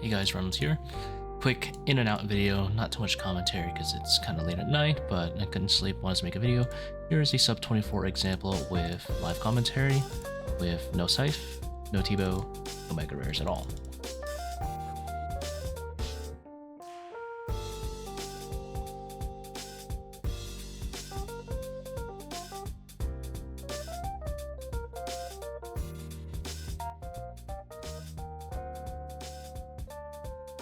Hey guys, Reynolds here. Quick in and out video, not too much commentary because it's kind of late at night, but I couldn't sleep, wanted to make a video. Here is a sub 24 example with live commentary, with no scythe, no T-bow, no mega rares at all.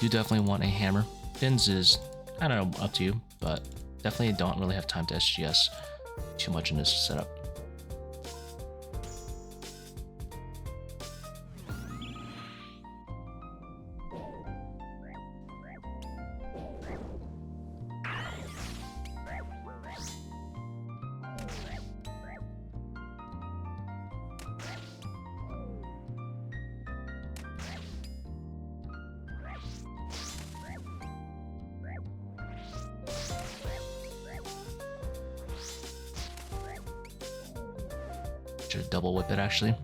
You definitely want a hammer. Fins is, I don't know, up to you, but definitely don't really have time to SGS too much in this setup. Should double whip it actually.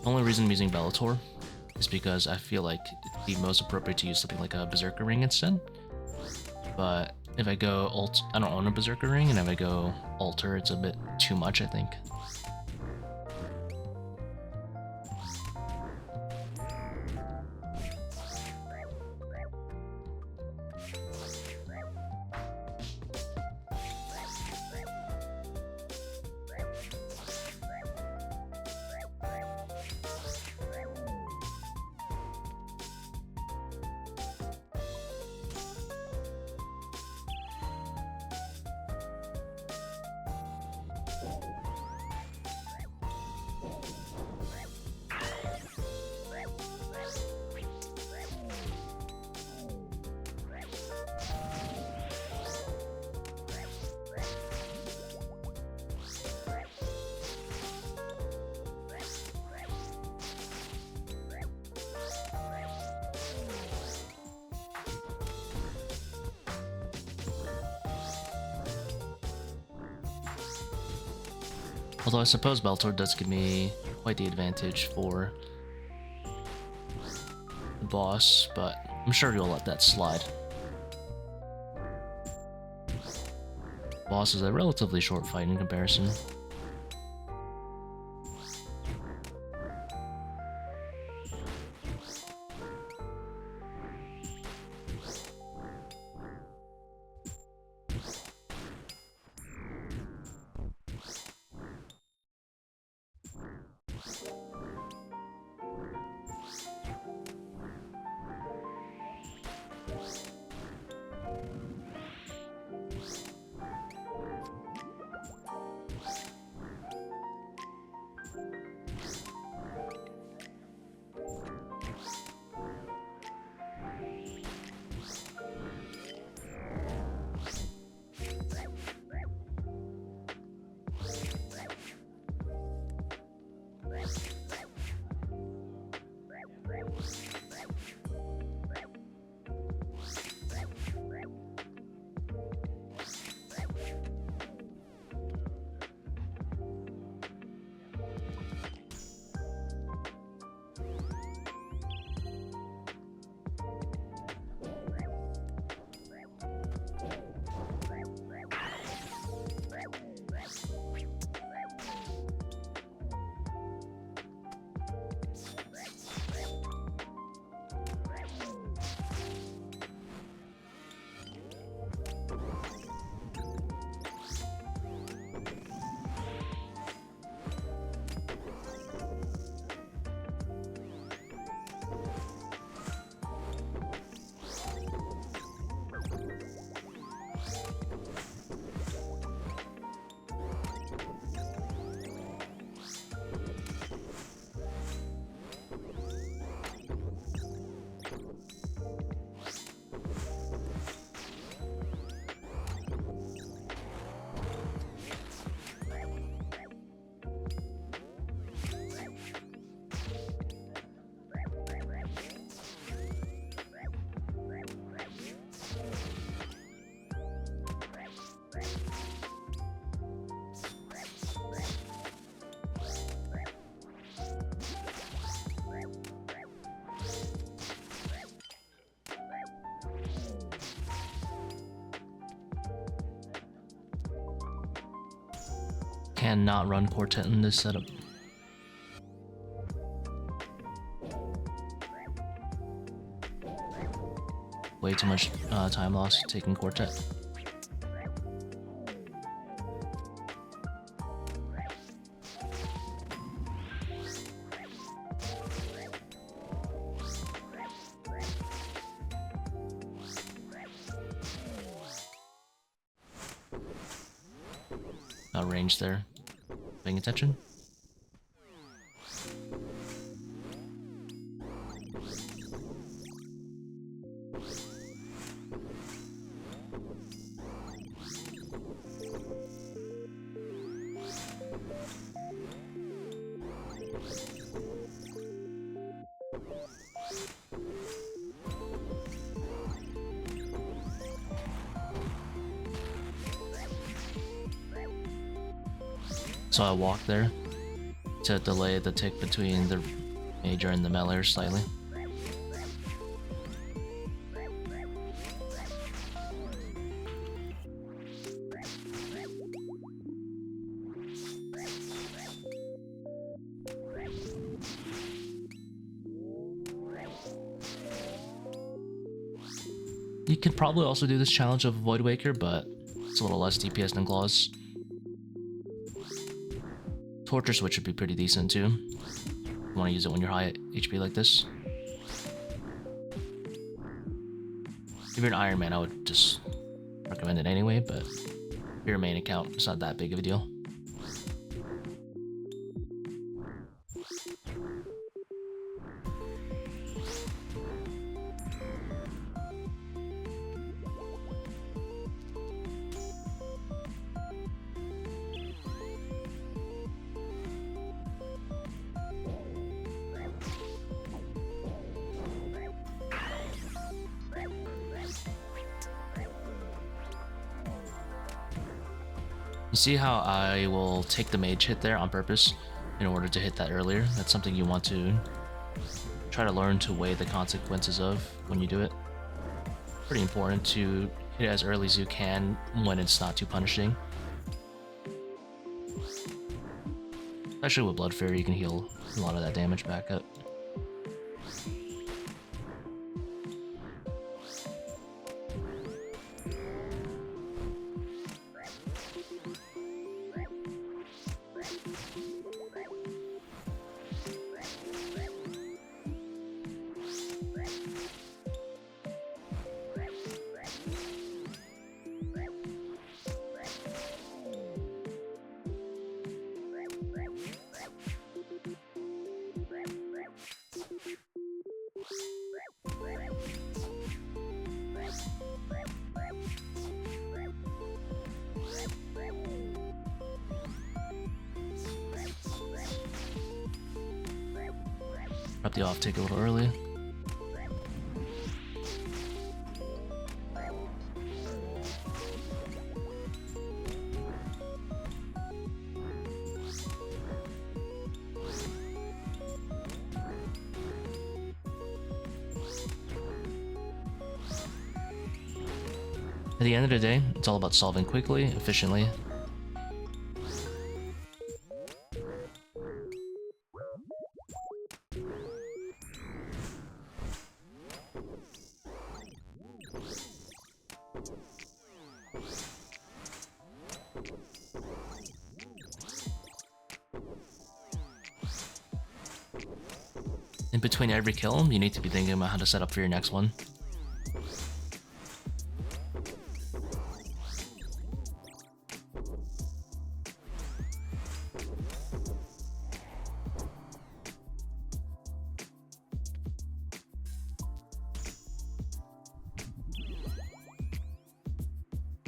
The only reason I'm using Bellator is because I feel like it'd be most appropriate to use something like a Berserker Ring instead. But if I go ult, I don't own a Berserker Ring, and if I go Alter, it's a bit too much, I think. Although I suppose Bellator does give me quite the advantage for the boss, but I'm sure you'll let that slide. Boss is a relatively short fight in comparison. cannot run quartet in this setup. Way too much time loss taking quartet. Not range there. Paying attention. So I walk there to delay the tick between the major and the melee slightly. You could probably also do this challenge of Void Waker, but it's a little less DPS than Claws. Torture Switch would be pretty decent too. You want to use it when you're high HP like this. If you're an Iron Man, I would just recommend it anyway, but for your main account, it's not that big of a deal. You see how I will take the mage hit there on purpose in order to hit that earlier? That's something you want to try to learn to weigh the consequences of when you do it. Pretty important to hit it as early as you can when it's not too punishing. Especially with Blood Fury, you can heal a lot of that damage back up. Drop the off take a little early. At the end of the day, it's all about solving quickly, efficiently. In between every kill, you need to be thinking about how to set up for your next one.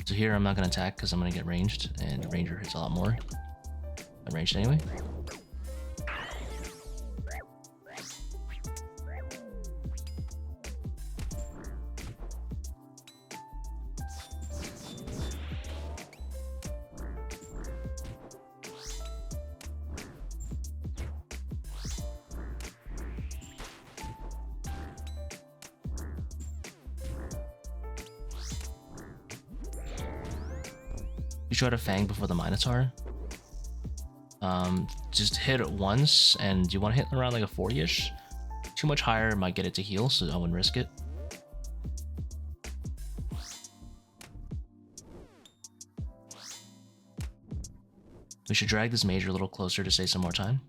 So here I'm not going to attack because I'm going to get ranged, and ranger hits a lot more. I'm ranged anyway. You try to Fang before the Minotaur. Just hit it once, and you want to hit around like a 40-ish. Too much higher might get it to heal, so I wouldn't risk it. We should drag this major a little closer to save some more time.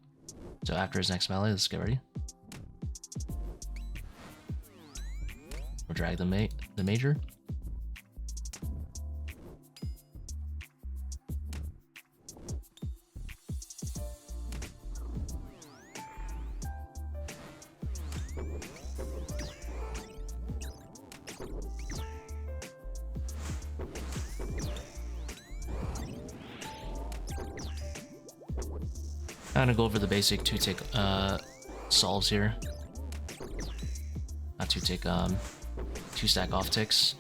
So after his next melee, let's get ready. We'll drag the major. I'm gonna go over the basic 2-tick solves here. Not 2-tick, 2-stack off ticks.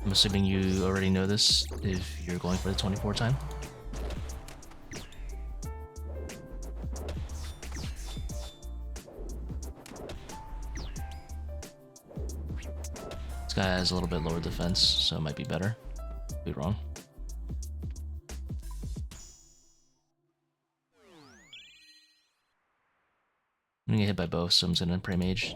I'm assuming you already know this if you're going for the 24 time. This guy has a little bit lower defense, so it might be better. Could be wrong. I'm gonna get hit by both, so I'm just gonna pray mage.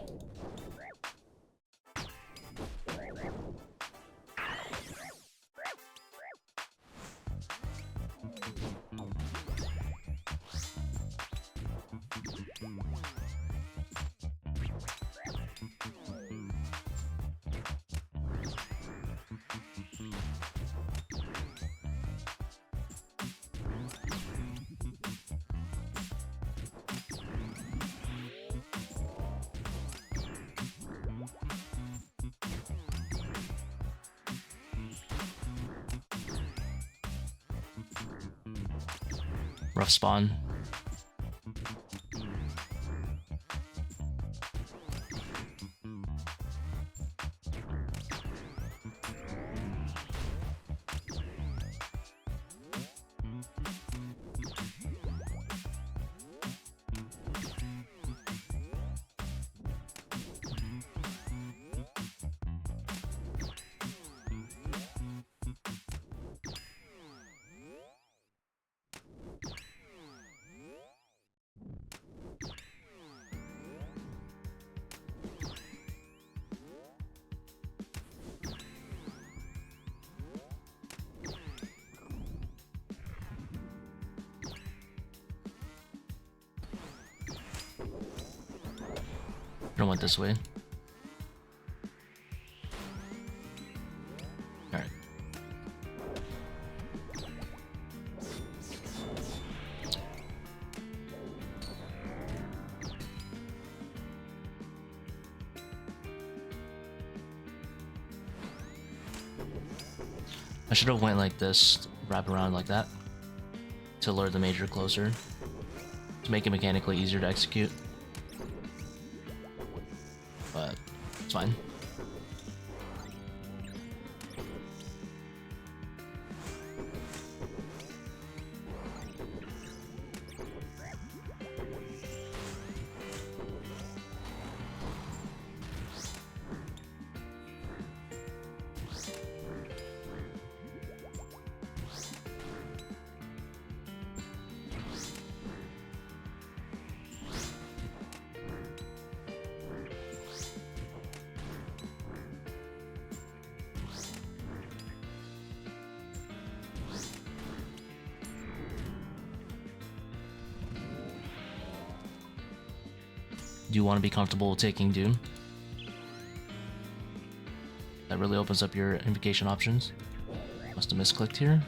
Rough spawn. I don't want this way. Alright. I should have went like this, wrap around like that, to lure the major closer, to make it mechanically easier to execute. But it's fine. Do you want to be comfortable taking Doom? That really opens up your invocation options. Must have misclicked here.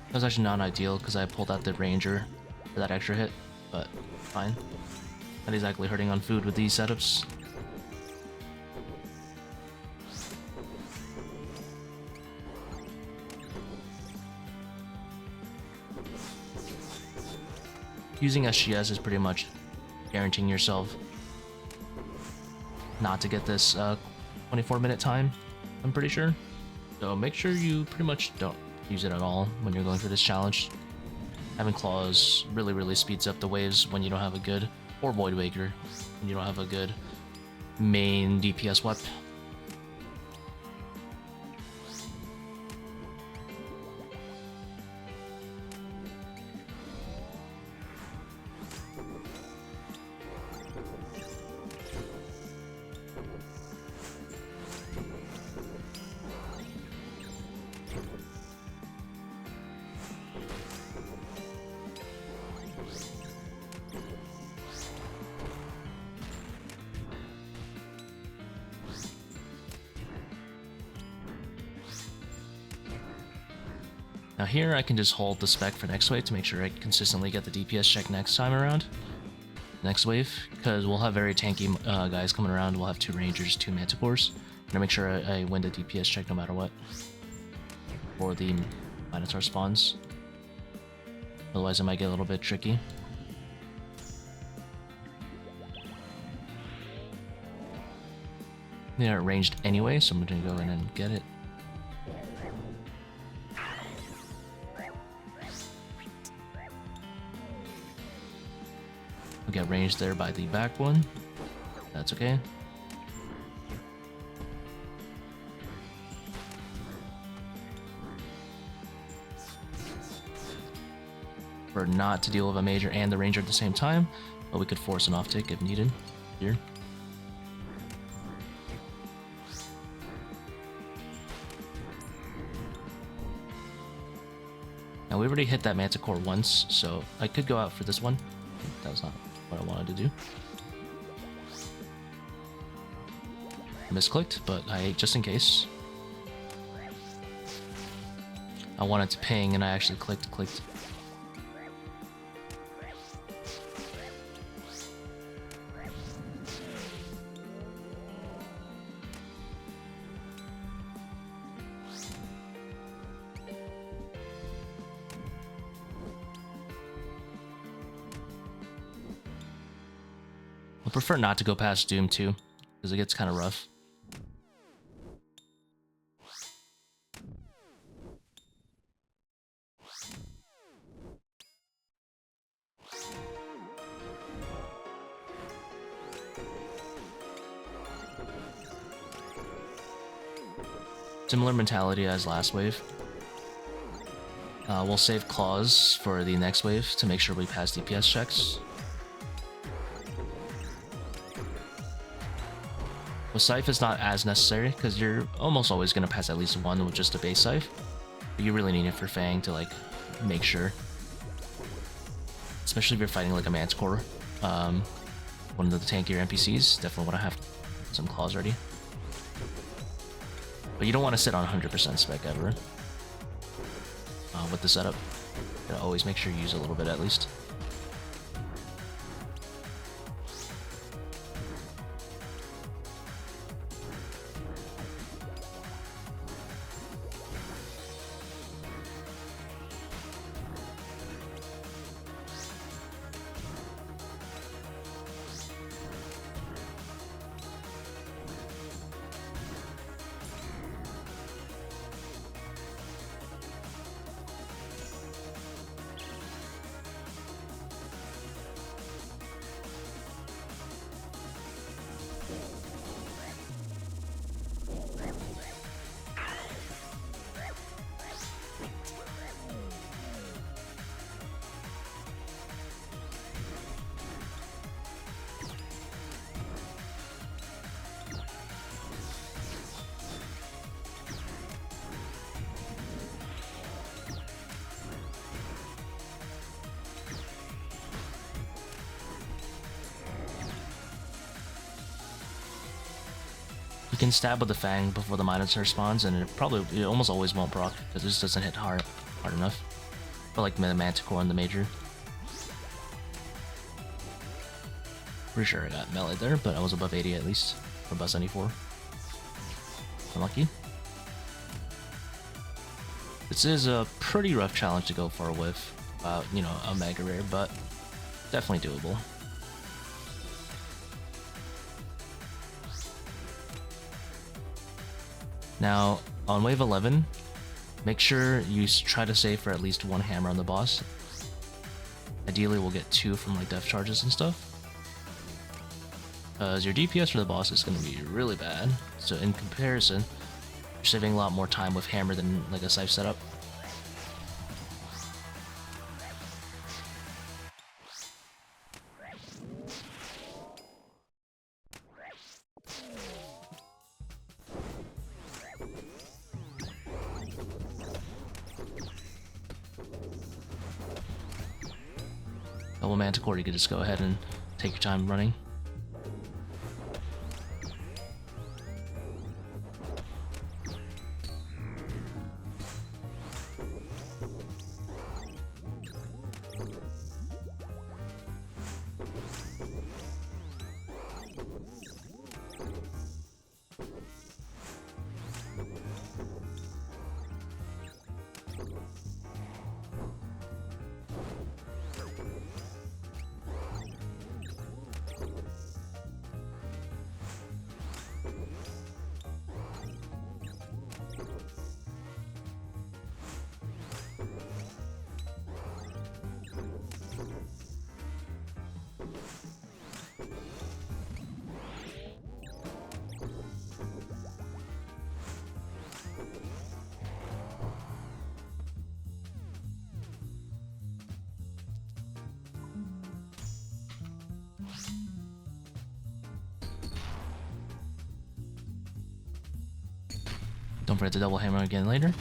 That was actually not ideal because I pulled out the ranger for that extra hit, but fine. Not exactly hurting on food with these setups. Using SGS is pretty much guaranteeing yourself not to get this 24-minute time, I'm pretty sure. So make sure you pretty much don't use it at all when you're going through this challenge. Having claws really speeds up the waves when you don't have a good, or Void Waker, when you don't have a good main DPS weapon. Now here I can just hold the spec for next wave to make sure I consistently get the DPS check next time around. Next wave, because we'll have very tanky guys coming around. We'll have 2 Rangers, 2 Manticores. I'm gonna make sure I win the DPS check no matter what. For the Minotaur spawns. Otherwise it might get a little bit tricky. They are ranged anyway, so I'm gonna go in and get it. We'll get ranged there by the back one. That's okay. For not to deal with a major and the ranger at the same time, but we could force an off-tick if needed here. Now we already hit that Manticore once, so I could go out for this one. That was not what I wanted to do. Misclicked, but just in case. I wanted to ping and I actually clicked. I prefer not to go past Doom too, because it gets kind of rough. Similar mentality as last wave. We'll save claws for the next wave to make sure we pass DPS checks. With Scythe is not as necessary, because you're almost always going to pass at least one with just a base Scythe. But you really need it for Fang to, like, make sure. Especially if you're fighting, like, a Manticore. One of the tankier NPCs, definitely want to have some claws ready. But you don't want to sit on 100% spec ever. With the setup. You gotta always make sure you use a little bit at least. You can stab with the Fang before the Minotaur spawns, and it almost always won't proc, because this doesn't hit hard enough. But like the Manticore and the Major. Pretty sure I got melee there, but I was above 80 at least, for bus 94. Unlucky. This is a pretty rough challenge to go for with, you know, a mega rare, but definitely doable. Now, on wave 11, Make sure you try to save for at least one hammer on the boss. Ideally, we'll get 2 from like death charges and stuff. Because your DPS for the boss is going to be really bad. So in comparison, you're saving a lot more time with hammer than like a scythe setup. Double Manticore, you could just go ahead and take your time running. Don't forget to double hammer again later.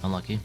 Unlucky.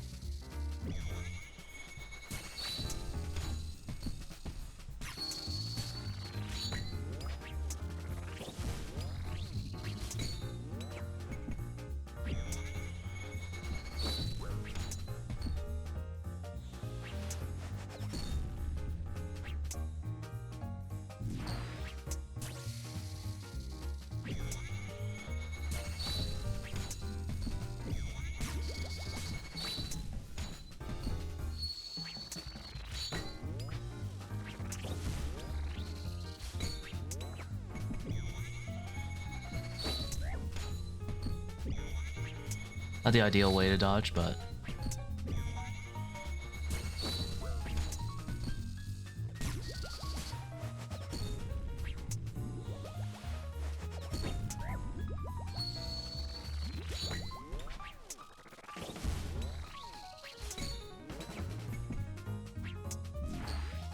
Not the ideal way to dodge, but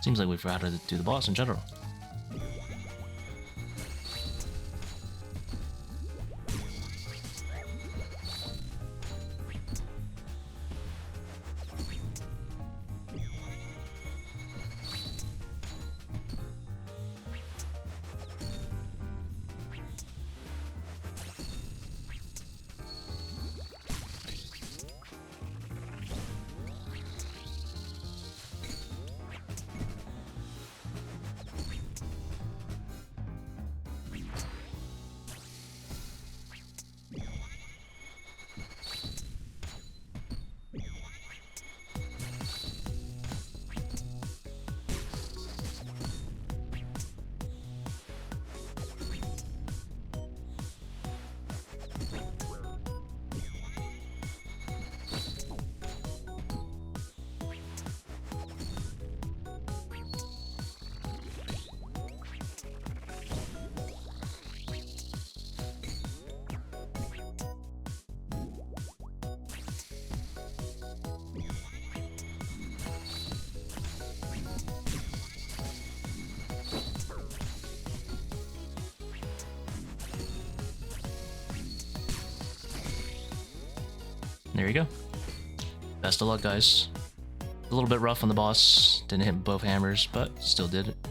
seems like we forgot how to do the boss in general. There you go. Best of luck, guys. A little bit rough on the boss. Didn't hit both hammers, but still did it.